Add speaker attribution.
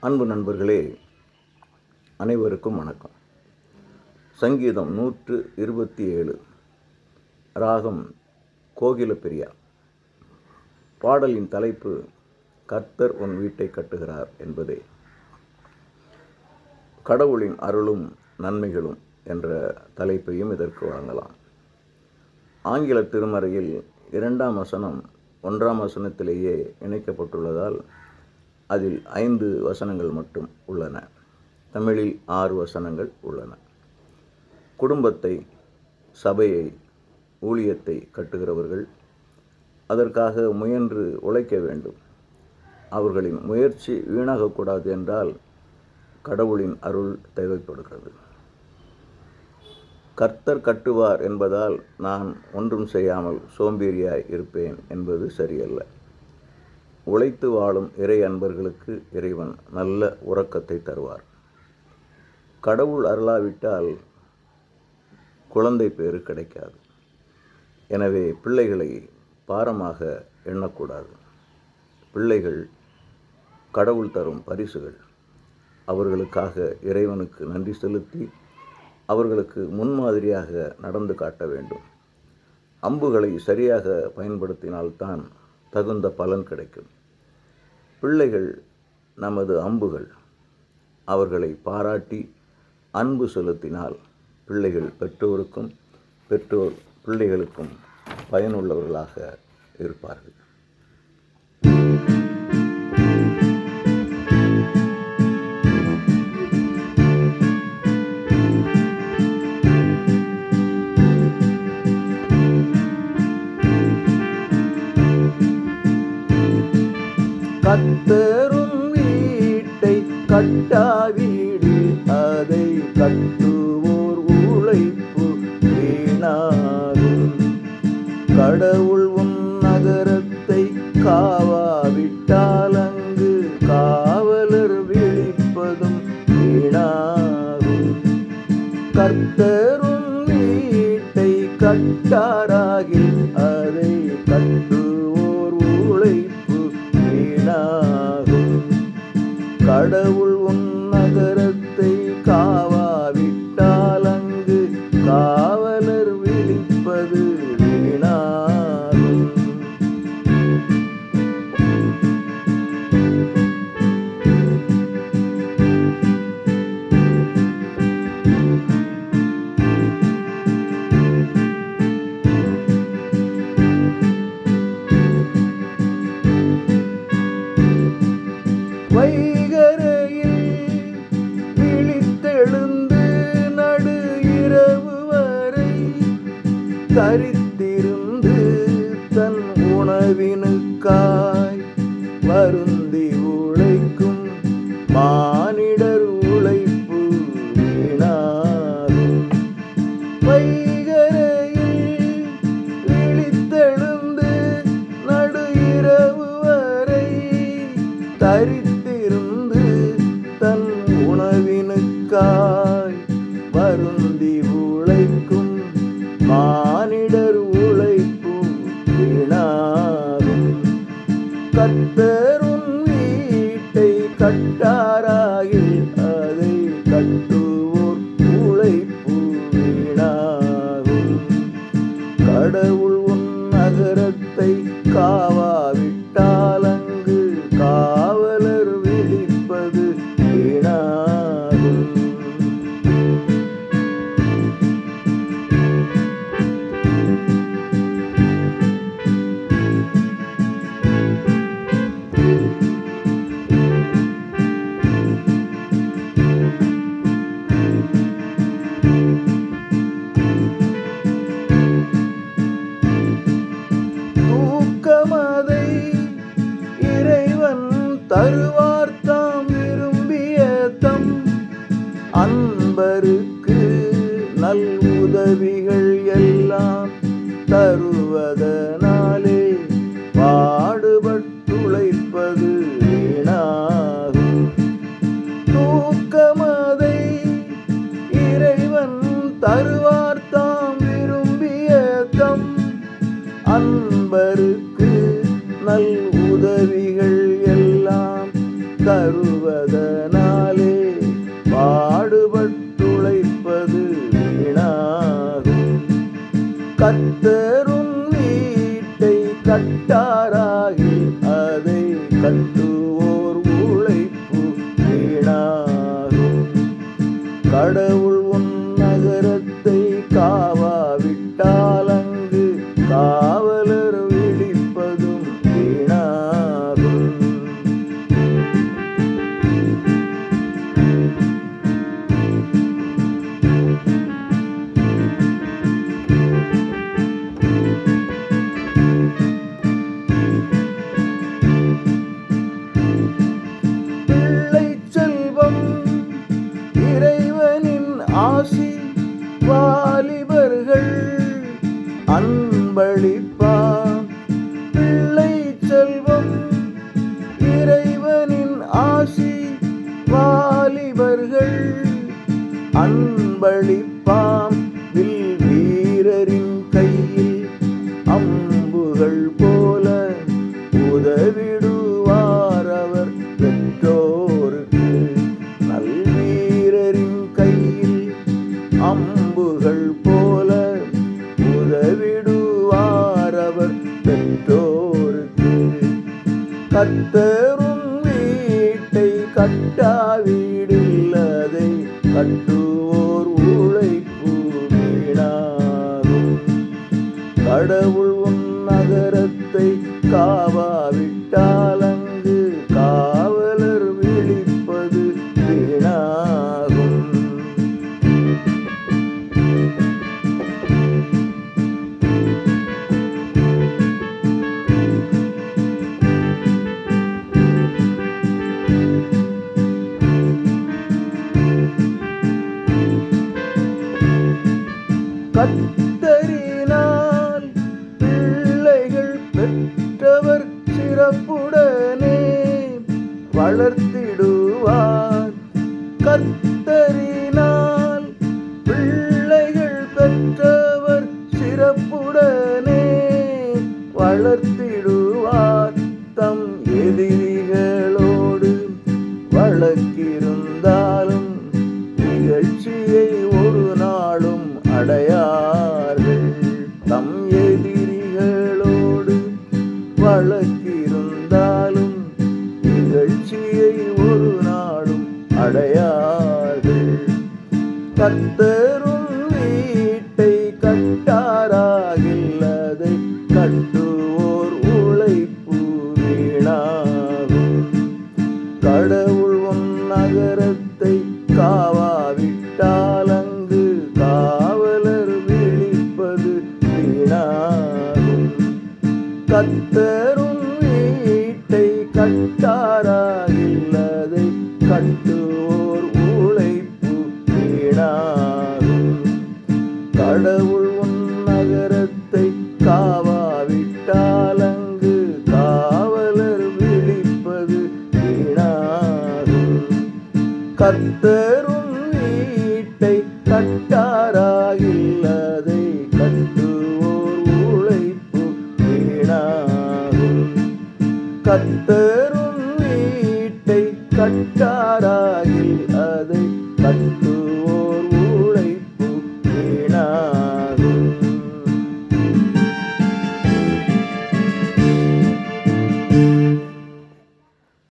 Speaker 1: அன்பு நண்பர்களே, அனைவருக்கும் வணக்கம். சங்கீதம் 127, ராகம் கோகிலப்பிரியா. பாடலின் தலைப்பு கர்த்தர் உன் வீட்டை கட்டுகிறார் என்பதே. கடவுளின் அருளும் நன்மைகளும் என்ற தலைப்பையும் இதற்கு வழங்கலாம். ஆங்கில திருமறையில் 2ஆம் வசனம் 1ஆம் வசனத்திலேயே இணைக்கப்பட்டுள்ளதால் அதில் 5 வசனங்கள் மட்டும் உள்ளன. தமிழில் 6 வசனங்கள் உள்ளன. குடும்பத்தை, சபையை, ஊழியத்தை கட்டுகிறவர்கள் அதற்காக முயன்று உழைக்க வேண்டும். அவர்களின் முயற்சி வீணாகக்கூடாது என்றால் கடவுளின் அருள் தேவைப்படுகிறது. கர்த்தர் கட்டுவார் என்பதால் நான் ஒன்றும் செய்யாமல் சோம்பேறியாய் இருப்பேன் என்பது சரியல்ல. உழைத்து வாழும் இறை அன்பர்களுக்கு இறைவன் நல்ல உறக்கத்தை தருவார். கடவுள் அருளாவிட்டால் குழந்தை பேறு கிடைக்காது. எனவே பிள்ளைகளை பாரமாக எண்ணக்கூடாது. பிள்ளைகள் கடவுள் தரும் பரிசுகள். அவர்களுக்காக இறைவனுக்கு நன்றி செலுத்தி அவர்களுக்கு முன்மாதிரியாக நடந்து காட்ட வேண்டும். அம்புகளை சரியாக பயன்படுத்தினால்தான் தகுந்த பலன் கிடைக்கும். பிள்ளைகள் நமது அம்புகள். அவர்களை பாராட்டி அன்பு செலுத்தினால் பிள்ளைகள் பெற்றோருக்கும், பெற்றோர் பிள்ளைகளுக்கும் பயனுள்ளவர்களாக இருப்பார்கள். கர்த்தரும் வீட்டை கட்டாவிடு, அதை கட்டுவோர் உழைப்பு வீணாகும். கடவுள் உன் நகரத்தை காவாவிட்டால் அங்கு காவலர் விழிப்பதும் வீணாகும். கர்த்தரும் வீட்டை கட்டாராகில் அதை கட்டுவோர் உழைப்பு வீணாகும். கடவுள் உன் நகரத்தை காவாவிட்டால் அங்கு காவலர் விழிப்பது வீணாகும். வைகரையில் விழித்தெழுந்து நடு இரவு வரை தரித்திருந்து தன் உணவினுக்காய் வருந்தி உழைக்கும் மானிடர் உழைப்பு வீணாகும். வைகரையில் விழித்தெழுந்து நடு இரவு வரை தரித்திருந்து தன் உணவினுக்காய் வருந்தி உழைக்கும் மானிடர் உழைப்பு வீணாகும். கர்த்தர் உன் வீட்டை கட்டாராகில் அதை கட்டுவோர் உழைப்பு வீணாகும். கடவுள் உன் நகரத்தை காவாவிட்டால் அங்கு காவலர் விழிப்பது வீணாகும். தூக்கமதை இறைவன் தருவார் தாம் விரும்பிய தம் அன்பருக்கு நல் உதவிகள் எல்லாம் தருவதனாலே பாடுபட்டுழைப்பது வீணாகும். தூக்கமதை இறைவன் தருவார் தாம் விரும்பிய தம் அன்பருக்கு நல் உதவிகள் எல்லாம் தருவத ஆசி வாலிபர்கள் அன்பளிப்பாம் பிள்ளை செல்வம் இறைவனின் ஆசி வாலிபர்கள் அன்பளிப்பாம் வில் வீரரின் கையில் அம்புகள் போல உதவிடுவார் அவர் பெற்றோருக்கு நல்வீரரின் கையில் அம்புகள் போல உதவிடுவார் அவர் பெற்றோருக்கு கர்த்தரும் வீட்டை கட்டாவிடில்லதை கட்டுவோர் உழைப்பு வீணாகும் கடவுள் உன் நகரத்தை காவாவிட்டால் அங்கு காவலர் விழிப்பது வீணாகும் கர்த்தரினால் பிள்ளைகள் பெற்றவர் சிறப்புடனே வளர்த்திடுவார் கர்த்தரினால் பிள்ளைகள் பெற்றவர் சிறப்புடனே வளர்த்திடுவார் தம் எதிரிகளோடு வழக்கிருந்தாலும் நிகழ்ச்சியை ஒரு நாளும் அடையார்கள் தம் எதிரிகளோடு வழக்கிருந்தாலும் நிகழ்ச்சியை ஒரு நாளும் அடையார்கள் கர்த்தரும் வீட்டை கட்டாராகில்லதை கட்டுவோர் உழைப்பு வீணாகும் கடவுள் உன் நகரத்தை காவாவிட்டால் அங்கு காவலர் விழிப்பது வீணாகும் கர்த்தரும் வீட்டை கட்டாராகில்லதை கட்டுவோர் உழைப்பு வீணாகும் கடவுள் உன் நகரத்தை காவாவிட்டால் அங்கு காவலர் விழிப்பது வீணாகும் கர்த்தரும் வீட்டை கட்டாராகில்லதை கட்டுவோர் உழைப்பு வீணாகும் கர்த்தரும் வீட்டை கட்டாராகில் அதை கட்டு